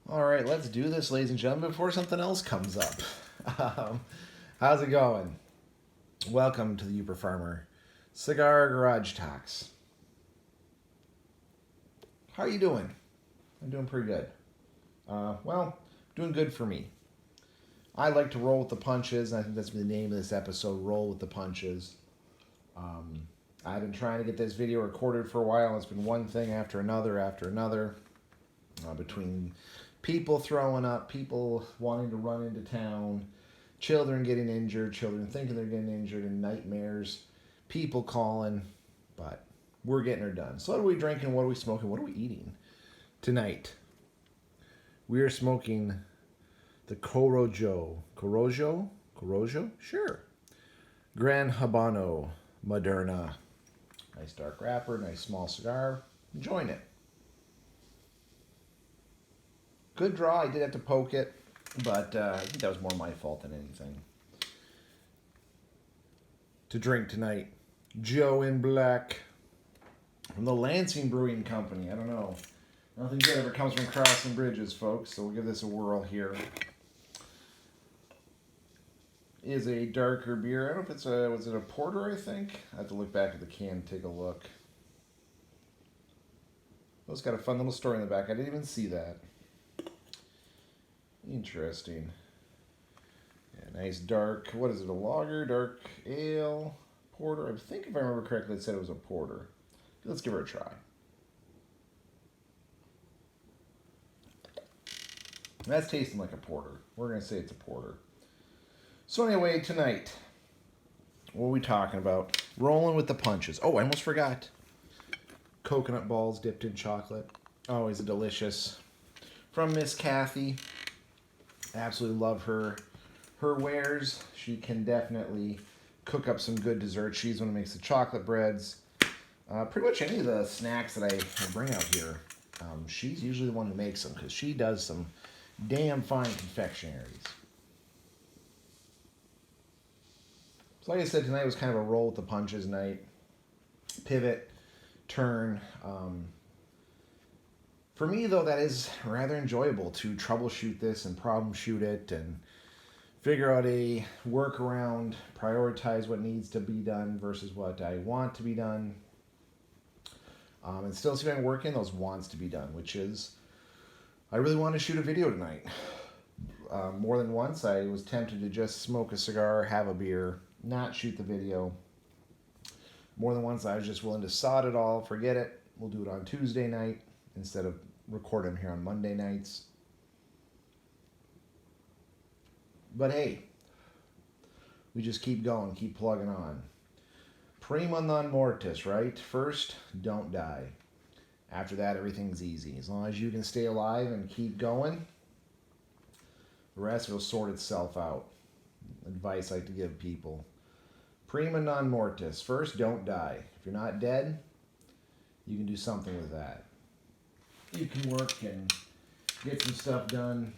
All right, let's do this, ladies and gentlemen, before something else comes up. Um, how's it going? Welcome to the Uber Farmer Cigar Garage Talks. How are you doing? I'm doing pretty good. Doing good for me. I like to roll with the punches, and I think that's the name of this episode, Roll with the Punches. Um, I've been trying to get this video recorded for a while. It's been one thing after another, between people throwing up, people wanting to run into town, children getting injured, children thinking they're getting injured, and nightmares, people calling, but we're getting her done. So what are we drinking? What are we smoking? What are we eating? Tonight, we are smoking the Corojo. Corojo? Corojo? Sure. Gran Habano Moderna. Nice dark wrapper, nice small cigar. Enjoying it. Good draw. I did have to poke it, but I think that was more my fault than anything. To drink tonight, Joe in Black from the Lansing Brewing Company. I don't know. Nothing good ever comes from crossing bridges, folks, so we'll give this a whirl here. Is a darker beer. I don't know if it's was it a porter, I think? I have to look back at the can and take a look. Oh, it's got a fun little story in the back. I didn't even see that. Interesting. Yeah, nice dark, what is it, a lager, dark ale, porter? I think if I remember correctly, it said it was a porter. Let's give her a try. That's tasting like a porter. We're going to say it's a porter. So anyway, tonight, what are we talking about? Rolling with the punches. Oh, I almost forgot. Coconut balls dipped in chocolate. Always a delicious. From Miss Kathy. Absolutely love her wares. She can definitely cook up some good desserts. She's the one who makes the chocolate breads. Pretty much any of the snacks that I bring out here, she's usually the one who makes them because she does some damn fine confectionaries. So like I said, tonight was kind of a roll with the punches night. Pivot, turn. For me, though, that is rather enjoyable to troubleshoot this and problem shoot it and figure out a workaround, prioritize what needs to be done versus what I want to be done. And still see if I can work in those wants to be done, which is, I really want to shoot a video tonight. More than once, I was tempted to just smoke a cigar, have a beer, not shoot the video. More than once, I was just willing to sod it all, forget it. We'll do it on Tuesday night instead of recording them here on Monday nights. But hey, we just keep going, keep plugging on. Prima non mortis, right? First, don't die. After that, everything's easy. As long as you can stay alive and keep going, the rest will sort itself out. Advice I like to give people. Prima non mortis. First, don't die. If you're not dead, you can do something with that. You can work and get some stuff done.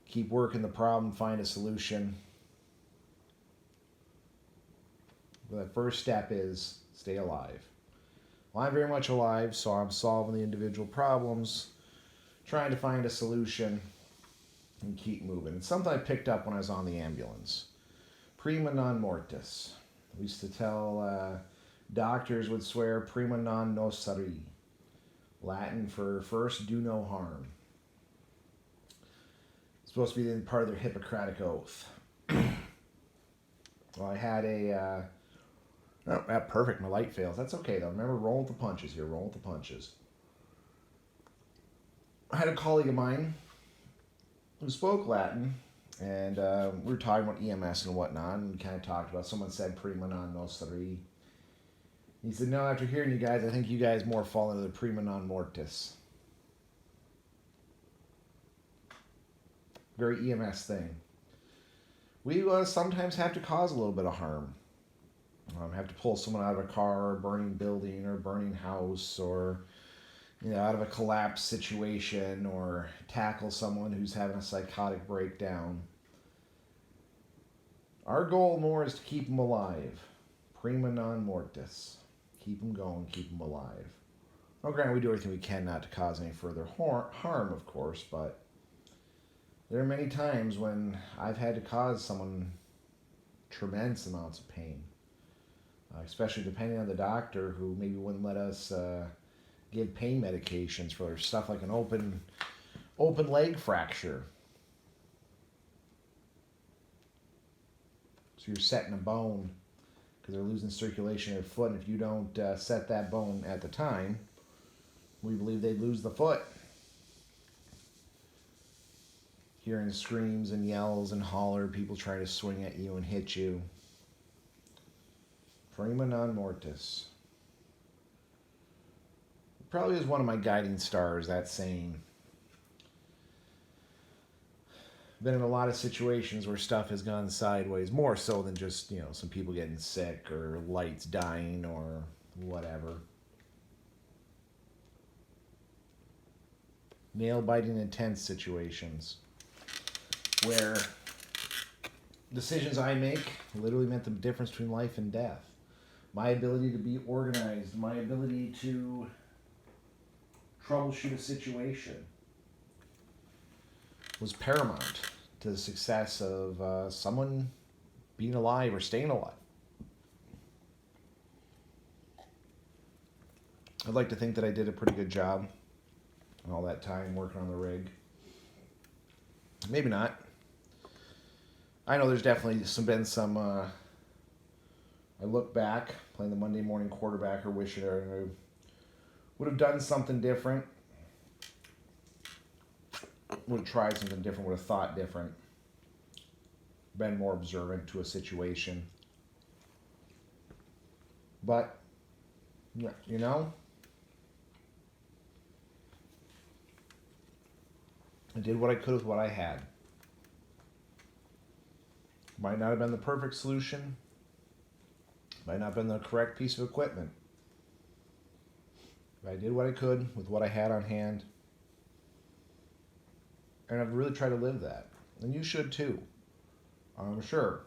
Keep working the problem, find a solution. But the first step is stay alive. Well, I'm very much alive, so I'm solving the individual problems, trying to find a solution, and keep moving. It's something I picked up when I was on the ambulance. Prima non mortis. We used to tell doctors would swear prima non nocere. Latin for first, do no harm. It's supposed to be part of their Hippocratic oath. Well, I had a... oh, perfect, my light fails. That's okay, though. Remember, roll with the punches here. Roll with the punches. I had a colleague of mine who spoke Latin, and we were talking about EMS and whatnot, and we kind of talked about, someone said prima non nocere. He said, no, after hearing you guys, I think you guys more fall into the prima non mortis. Very EMS thing. We sometimes have to cause a little bit of harm. Have to pull someone out of a car, or a burning building, or a burning house, or out of a collapse situation, or tackle someone who's having a psychotic breakdown. Our goal more is to keep them alive. Prima non mortis. Keep them going, keep them alive. Well, granted, we do everything we can not to cause any further harm, of course, but there are many times when I've had to cause someone tremendous amounts of pain, especially depending on the doctor who maybe wouldn't let us give pain medications for stuff like an open leg fracture. So you're setting a bone because they're losing circulation in their foot, and if you don't set that bone at the time, we believe they'd lose the foot. Hearing screams and yells and holler, people trying to swing at you and hit you. Prima non mortis. It probably is one of my guiding stars, that saying. Been in a lot of situations where stuff has gone sideways, more so than just, some people getting sick or lights dying or whatever. Nail-biting intense situations where decisions I make literally meant the difference between life and death. My ability to be organized, my ability to troubleshoot a situation was paramount to the success of someone being alive or staying alive. I'd like to think that I did a pretty good job all that time working on the rig. Maybe not. I know there's definitely been some. I look back playing the Monday morning quarterback or wishing I would have done something different. Would have tried something different. Would have thought different. Been more observant to a situation. But I did what I could with what I had. Might not have been the perfect solution. Might not have been the correct piece of equipment. But I did what I could with what I had on hand. And I've really tried to live that. And you should too. I'm sure.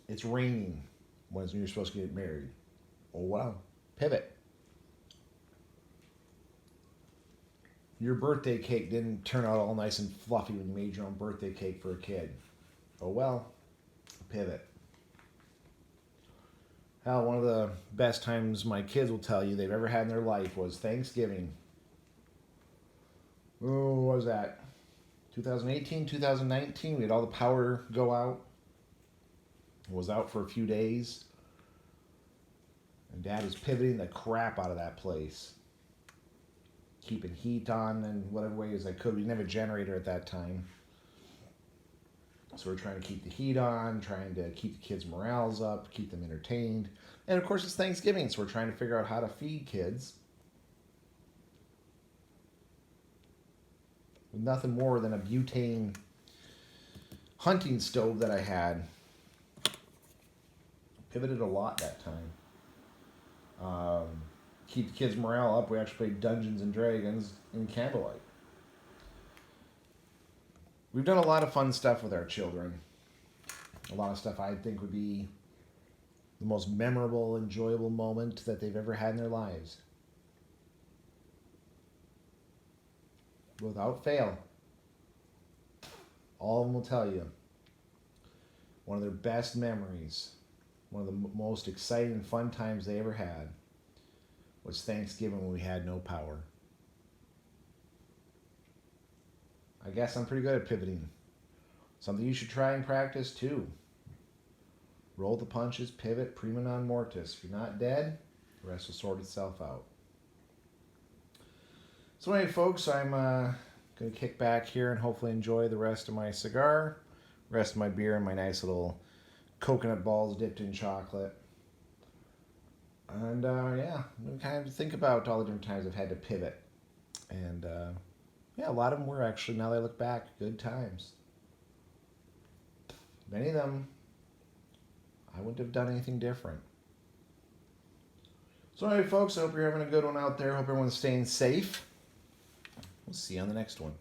It's raining when you're supposed to get married. Oh wow. Pivot. Your birthday cake didn't turn out all nice and fluffy when you made your own birthday cake for a kid. Oh well. Pivot. Hell, one of the best times my kids will tell you they've ever had in their life was Thanksgiving. Oh, what was that? 2018, 2019? We had all the power go out. It was out for a few days. And Dad was pivoting the crap out of that place. Keeping heat on in whatever ways I could. We didn't have a generator at that time. So we're trying to keep the heat on, trying to keep the kids' morales up, keep them entertained. And of course it's Thanksgiving, so we're trying to figure out how to feed kids. With nothing more than a butane hunting stove that I had. Pivoted a lot that time. Keep the kids' morale up, we actually played Dungeons and Dragons in candlelight. We've done a lot of fun stuff with our children. A lot of stuff I think would be the most memorable, enjoyable moment that they've ever had in their lives. Without fail, all of them will tell you one of their best memories, one of the most exciting and fun times they ever had was Thanksgiving when we had no power. I guess I'm pretty good at pivoting. Something you should try and practice too. Roll the punches, pivot, prima non mortis. If you're not dead, the rest will sort itself out. So anyway, folks, I'm going to kick back here and hopefully enjoy the rest of my cigar, rest of my beer, and my nice little coconut balls dipped in chocolate. And yeah, we kind of think about all the different times I've had to pivot. And yeah, a lot of them were actually, now that I look back, good times. Many of them, I wouldn't have done anything different. So anyway, folks, I hope you're having a good one out there. Hope everyone's staying safe. We'll see you on the next one.